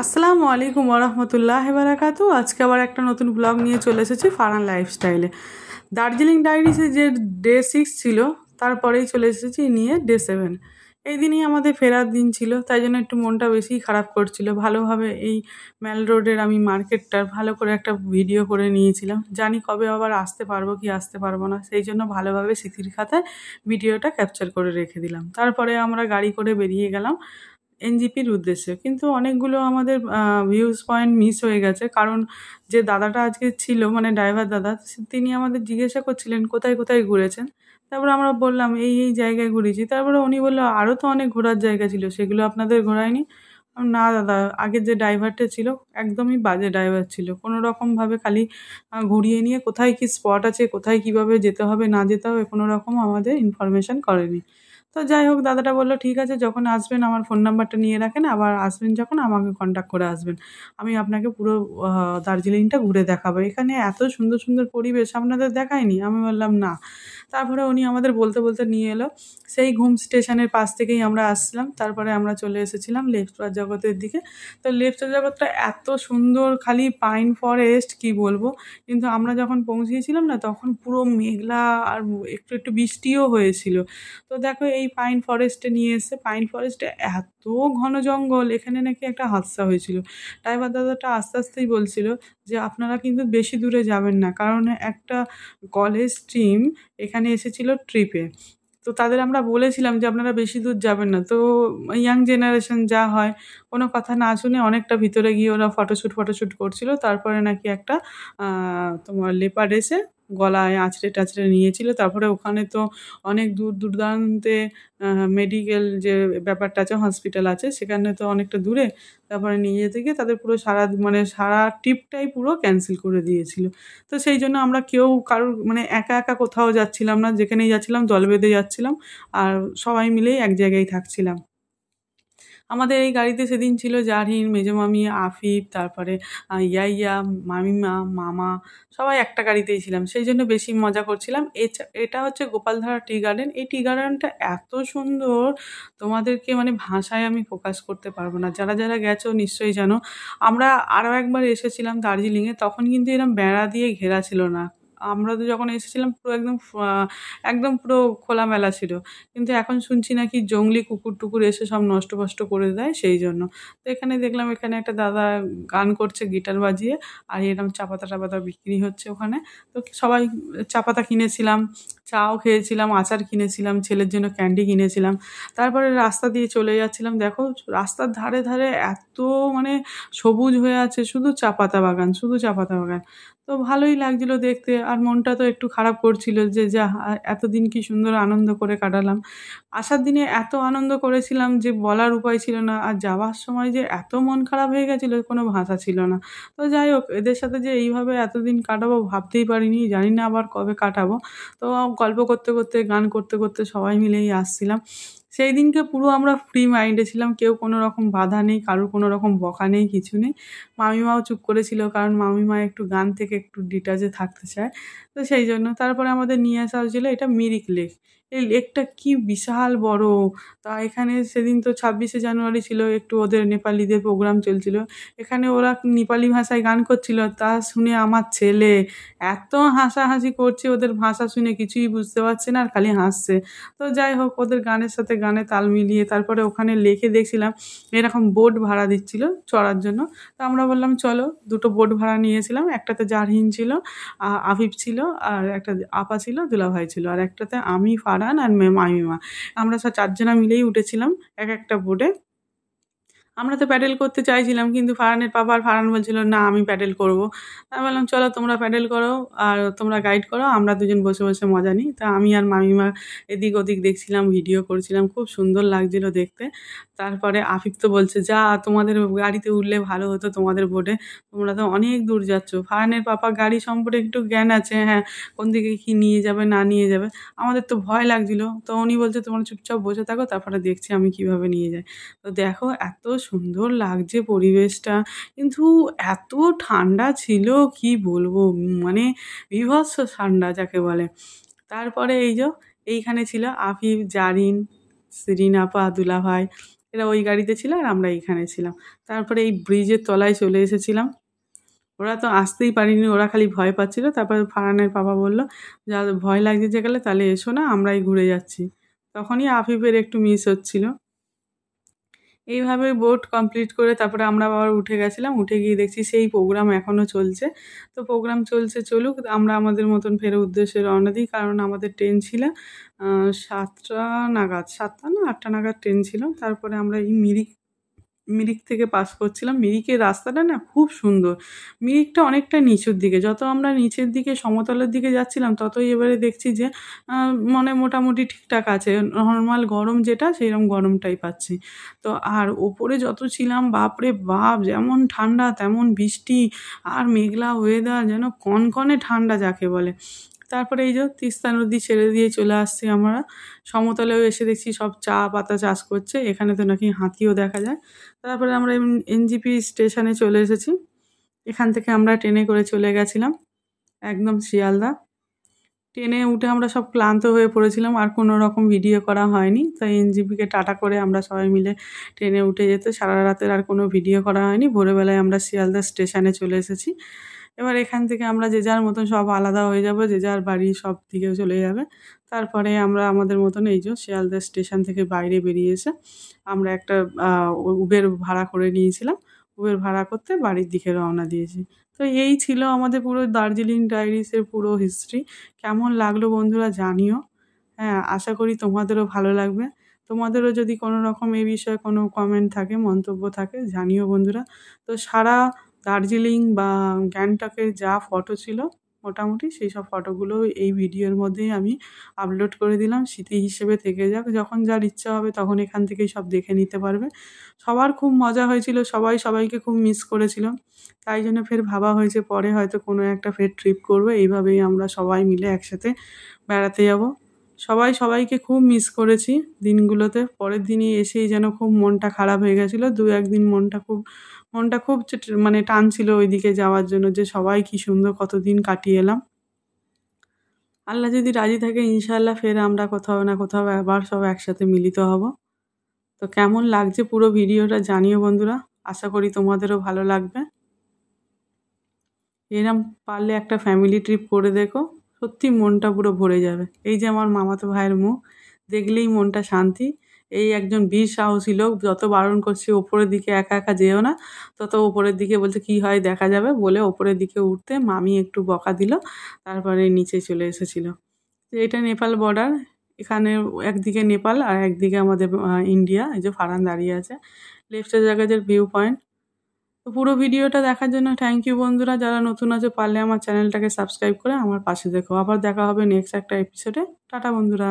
আসসালামু আলাইকুম ওরহমতুল্লাহ বারাকাতু। আজকে আবার একটা নতুন ব্লগ নিয়ে চলে এসেছি ফারহান লাইফস্টাইলে। দার্জিলিং ডায়েরিসে যে ডে 6 ছিল, তারপরেই চলে এসেছি নিয়ে ডে 7। এই দিনই আমাদের ফেরার দিন ছিল, তাই জন্য একটু মনটা বেশি খারাপ করছিল। ভালোভাবে এই ম্যাল রোডের আমি মার্কেটটার ভালো করে একটা ভিডিও করে নিয়েছিলাম। জানি কবে আবার আসতে পারবো কি আসতে পারবো না, সেই জন্য ভালোভাবে স্মৃতির খাতায় ভিডিওটা ক্যাপচার করে রেখে দিলাম। তারপরে আমরা গাড়ি করে বেরিয়ে গেলাম এনজিপির উদ্দেশ্যে। কিন্তু অনেকগুলো আমাদের ভিউজ পয়েন্ট মিস হয়ে গেছে, কারণ যে দাদাটা আজকে ছিল, মানে ড্রাইভার দাদা, তিনি আমাদের জিজ্ঞাসা করছিলেন কোথায় কোথায় ঘুরেছেন। তারপরে আমরা বললাম এই এই জায়গায় ঘুরেছি। তারপরে উনি বললো আরও তো অনেক ঘোরার জায়গা ছিল, সেগুলো আপনাদের ঘোরায়নি। না দাদা, আগের যে ড্রাইভারটা ছিল একদমই বাজে ড্রাইভার ছিল। কোনো রকমভাবে খালি ঘুরিয়ে নিয়ে কোথায় কী স্পট আছে, কোথায় কীভাবে যেতে হবে না যেতে হবে, কোনো রকম আমাদের ইনফরমেশান করেনি। তো যাই হোক, দাদাটা বললো ঠিক আছে, যখন আসবেন আমার ফোন নাম্বারটা নিয়ে রাখেন, আবার আসবেন যখন আমাকে কন্ট্যাক্ট করে আসবেন, আমি আপনাকে পুরো দার্জিলিংটা ঘুরে দেখাবো। এখানে এত সুন্দর সুন্দর পরিবেশ আপনাদের দেখায়নি? আমি বললাম না। তারপরে উনি আমাদের বলতে বলতে নিয়ে এলো সেই ঘুম স্টেশনের পাশ থেকেই আমরা আসছিলাম। তারপরে আমরা চলে এসেছিলাম লেপ্রা জগতের দিকে। তো লেপ্রা জগৎটা এত সুন্দর, খালি পাইন ফরেস্ট, কি বলবো। কিন্তু আমরা যখন পৌঁছিয়েছিলাম না, তখন পুরো মেঘলা, আর একটু একটু বৃষ্টিও হয়েছিল। তো দেখো এই পাইন ফরেস্টে নিয়ে এসে, পাইন ফরেস্টে এত ঘন জঙ্গল, এখানে নাকি একটা হাদসা হয়েছিল। ড্রাইভার দাদাটা আস্তে আস্তেই বলছিল যে আপনারা কিন্তু বেশি দূরে যাবেন না, কারণ একটা কলেজ টিম এখানে এসেছিল ট্রিপে। তো তাদের আমরা বলেছিলাম যে আপনারা বেশি দূর যাবেন না। তো ইয়াং জেনারেশন যা হয়, কোনো কথা না শুনে অনেকটা ভিতরে গিয়ে ওরা ফটোশ্যুট করছিল। তারপরে নাকি একটা তোমার লেপার্ড এসে গলায় আঁচড়ে টাচড়ে নিয়েছিল। তারপরে ওখানে তো অনেক দূর দূরান্তে মেডিকেল যে ব্যাপারটা আছে, হসপিটাল আছে, সেখানে তো অনেকটা দূরে। তারপরে নিয়ে যেতে গিয়ে তাদের পুরো সারা ট্রিপটাই পুরো ক্যান্সেল করে দিয়েছিল। তো সেই জন্য আমরা কেউ কারোর মানে একা একা কোথাও যাচ্ছিলাম না, যেখানেই যাচ্ছিলাম দল বেঁধে যাচ্ছিলাম, আর সবাই মিলেই এক জায়গায় থাকছিলাম। আমাদের এই গাড়িতে সেদিন ছিল জারহিন, মেজো মামি, আফিফ, তারপরে ইয়াইয়া, মামিমা, মামা, সবাই একটা গাড়িতেই ছিলাম, সেই জন্য বেশি মজা করছিলাম। এটা হচ্ছে গোপালধারা টি গার্ডেন। এই টি গার্ডেনটা এত সুন্দর, তোমাদেরকে মানে ভাষায় আমি প্রকাশ করতে পারবো না। যারা যারা গেছো নিশ্চয়ই জানো। আমরা আরও একবার এসেছিলাম দার্জিলিংয়ে, তখন কিন্তু এরকম বেড়া দিয়ে ঘেরা ছিল না। আমরা তো যখন এসেছিলাম পুরো একদম পুরো খোলামেলা ছিল। কিন্তু এখন শুনছি নাকি জংলি কুকুর-টুকুর এসে সব নষ্ট ফষ্ট করে দেয়, সেই জন্য। তো এখানে দেখলাম, এখানে একটা দাদা গান করছে গিটার বাজিয়ে, আর এরকম চা পাতা বিক্রি হচ্ছে ওখানে। তো সবাই চা পাতা কিনেছিলাম, চাও খেয়েছিলাম, আচার কিনেছিলাম, ছেলের জন্য ক্যান্ডি কিনেছিলাম। তারপরে রাস্তা দিয়ে চলে যাচ্ছিলাম, দেখো রাস্তার ধারে ধারে এত মানে সবুজ হয়ে আছে, শুধু চা পাতা বাগান, শুধু চা পাতা বাগান। তো ভালোই লাগছিল দেখতে, আর মনটা তো একটু খারাপ করছিল যে যা এতদিন কি সুন্দর আনন্দ করে কাটালাম। আসার দিনে এত আনন্দ করেছিলাম যে বলার উপায় ছিল না, আর যাওয়ার সময় যে এত মন খারাপ হয়ে গেছিলো কোনো ভাষা ছিল না। তো যাই হোক, এদের সাথে যে এইভাবে এতদিন কাটাবো ভাবতেই পারিনি, জানি না আবার কবে কাটাবো। তো গল্প করতে করতে, গান করতে করতে সবাই মিলেই আসছিলাম। সেই দিনকে পুরো আমরা ফ্রি মাইন্ডে ছিলাম, কেউ কোনো রকম বাধা নেই, কারোর কোনো রকম বকা নেই, কিছু নেই। মামিমাও চুপ করেছিল, কারণ মামিমা একটু গান থেকে একটু ডিটাচে থাকতে চায়। তো সেই জন্য তারপরে আমাদের নিয়ে আসা হয়েছিল এটা মিরিক লেক। এই লেকটা কি বিশাল বড়! তা এখানে সেদিন তো 26শে জানুয়ারি ছিল, একটু ওদের নেপালিদের প্রোগ্রাম চলছিল। এখানে ওরা নেপালি ভাষায় গান করছিল, তা শুনে আমার ছেলে এত হাসাহাসি করছে, ওদের ভাষা শুনে কিছুই বুঝতে পারছে না আর খালি হাসছে। তো যাই হোক, ওদের গানের সাথে গানে তাল মিলিয়ে তারপরে ওখানে লেকে দেখছিলাম এরকম বোট ভাড়া দিচ্ছিল চড়ার জন্য। তো আমরা বললাম চলো, দুটো বোট ভাড়া নিয়েছিলাম। একটাতে জারহিন ছিল, আফিফ ছিল, আর একটা আপা ছিল, দুলাভাই ছিল, আর একটাতে আমি, ফারহান আর মামিমা। আমরা 4 জনা মিলেই উঠেছিলাম এক একটা বোটে। আমরা তো প্যাডেল করতে চাইছিলাম, কিন্তু ফারহানের পাপা আর ফারহান বলছিল না আমি প্যাডেল করব। আমি বললাম চলো তোমরা প্যাডেল করো, আর তোমরা গাইড করো, আমরা দুজন বসে বসে মজা নিই। তা আমি আর মামিমা এদিক ওদিক দেখছিলাম, ভিডিও করছিলাম, খুব সুন্দর লাগছিল দেখতে। তারপরে আফিফ তো বলছে যা তোমাদের গাড়িতে উঠলে ভালো হতো, তোমাদের বোটে, তোমরা তো অনেক দূর যাচ্ছ। ফারহানের পাপা গাড়ি সম্পর্কে একটু জ্ঞান আছে, হ্যাঁ, কোন দিকে কী নিয়ে যাবে না নিয়ে যাবে। আমাদের তো ভয় লাগছিল, তো উনি বলছে তোমরা চুপচাপ বসে থাকো, তারপরে দেখছি আমি কীভাবে নিয়ে যাই। তো দেখো এত সুন্দর লাগছে পরিবেশটা, কিন্তু এত ঠান্ডা ছিল কি বলবো, মানে বীভৎস ঠান্ডা যাকে বলে। তারপরে এই যে এইখানে ছিল আফিফ, জারিন, শিরিন আপা, দুলাভাই, এরা ওই গাড়িতে ছিল আর আমরা এইখানে ছিলাম। তারপরে এই ব্রিজের তলায় চলে এসেছিলাম। ওরা তো আসতেই পারেনি, ওরা খালি ভয় পাচ্ছিল। তারপরে ফারহানের বাবা বলল, যা ভয় লাগছে যে গেলে তাহলে এসো না, আমরাই ঘুরে যাচ্ছি। তখনই আফিফের একটু মিস হচ্ছিল। এইভাবে বোট কমপ্লিট করে তারপরে আমরা আবার উঠে গেছিলাম। উঠে গিয়ে দেখছি সেই প্রোগ্রাম এখনও চলছে। তো প্রোগ্রাম চলছে, চলুক, আমরা আমাদের মতন ফেরার উদ্দেশ্যে রওনা দিই। কারণ আমাদের ট্রেন ছিল ৭টা নাগাদ, ৭টা না ৮টা নাগাদ ট্রেন ছিল। তারপরে আমরা এই মিরিক থেকে পাস করছিলাম। মিরিকের রাস্তাটা না খুব সুন্দর। মিরিকটা অনেকটা নিচুর দিকে। যত আমরা নিচের দিকে সমতলের দিকে যাচ্ছিলাম ততই এবারে দেখছি যে মানে মোটামুটি ঠিকঠাক আছে। নর্মাল গরম যেটা সেইরকম গরমটাই পাচ্ছি। তো আর ওপরে যত ছিলাম বাপরে বাপ! যেমন ঠান্ডা তেমন বৃষ্টি আর মেঘলা ওয়েদার, যেন কনকনে ঠান্ডা যাকে বলে। তারপরে এই যে তিস্তা নদী ছেড়ে দিয়ে চলে আসছি আমরা। সমতলেও এসে দেখছি সব চা পাতা চাষ করছে। এখানে তো নাকি হাতিও দেখা যায়। তারপরে আমরা এনজিপি স্টেশনে চলে এসেছি। এখান থেকে আমরা ট্রেনে করে চলে গেছিলাম একদম শিয়ালদা। ট্রেনে উঠে আমরা সব ক্লান্ত হয়ে পড়েছিলাম, আর কোনো রকম ভিডিও করা হয়নি। তাই এনজিপিকে টাটা করে আমরা সবাই মিলে ট্রেনে উঠে যেতে সারা রাতের আর কোনো ভিডিও করা হয়নি। ভোরবেলায় আমরা শিয়ালদা স্টেশনে চলে এসেছি। এবার এখান থেকে আমরা যে যার মতন সব আলাদা হয়ে যাব, যে যার বাড়ি সব দিকে চলে যাবে। তারপরে আমরা আমাদের মতন এই যে শিয়ালদা স্টেশন থেকে বাইরে বেরিয়ে এসে আমরা একটা উবের ভাড়া করে নিয়েছিলাম। উবের ভাড়া করতে বাড়ির দিকে রওনা দিয়েছি। তো এই ছিল আমাদের পুরো দার্জিলিং ডায়েরিসের পুরো হিস্ট্রি। কেমন লাগলো বন্ধুরা জানিও। হ্যাঁ, আশা করি তোমাদেরও ভালো লাগবে। তোমাদেরও যদি কোনো রকম এ বিষয়ে কোনো কমেন্ট থাকে, মন্তব্য থাকে, জানিও বন্ধুরা। তো সারা দার্জিলিং বা গ্যাংটকের যা ফটো ছিল মোটামুটি সেই সব ফটোগুলো এই ভিডিওর মধ্যেই আমি আপলোড করে দিলাম। স্মৃতি হিসেবে থেকে যাক। যখন যার ইচ্ছা হবে তখন এখান থেকেই সব দেখে নিতে পারবে। সবার খুব মজা হয়েছিল। সবাই সবাইকে খুব মিস করেছিল। তাই জন্য ফের ভাবা হয়েছে পরে হয়তো কোনো একটা ফের ট্রিপ করব। এইভাবেই আমরা সবাই মিলে একসাথে বেড়াতে যাব। সবাই সবাইকে খুব মিস করেছি দিনগুলোতে। পরের দিনই এসেই যেন খুব মনটা খারাপ হয়ে গেছিলো। ২-১ দিন মনটা খুব মানে টানছিল ওইদিকে যাওয়ার জন্য, যে সবাই কি সুন্দর কতদিন কাটিয়ে এলাম। আল্লাহ যদি রাজি থাকে ইনশাআল্লাহ ফের আমরা কোথাও না কোথাও আবার সব একসাথে মিলিত হব। তো কেমন লাগছে পুরো ভিডিওটা জানিও বন্ধুরা। আশা করি তোমাদেরও ভালো লাগবে। এরম পারলে একটা ফ্যামিলি ট্রিপ করে দেখো, সত্যি মনটা পুরো ভরে যাবে। এই যে আমার মামাতো ভাইয়ের মুখ, দেখলেই মনটা শান্তি। এই একজন বীর সাহসী লোক, যত বারণ করছি ওপরের দিকে একা একা যেও না, তত ওপরের দিকে বলছে কি হয় দেখা যাবে বলে ওপরের দিকে উঠতে মামি একটু বকা দিল, তারপরে নিচে চলে এসেছিল। তো এটা নেপাল বর্ডার। এখানে একদিকে নেপাল আর একদিকে আমাদের ইন্ডিয়া। এই যে ফারহান দাঁড়িয়ে আছে। লেফটের জায়গায় যে ভিউ পয়েন্ট। তো পুরো ভিডিওটা দেখার জন্য থ্যাংক ইউ বন্ধুরা। যারা নতুন আছে পারলে আমার চ্যানেলটাকে সাবস্ক্রাইব করে আমার পাশে দেখো। আবার দেখা হবে নেক্সট একটা এপিসোডে। টাটা বন্ধুরা।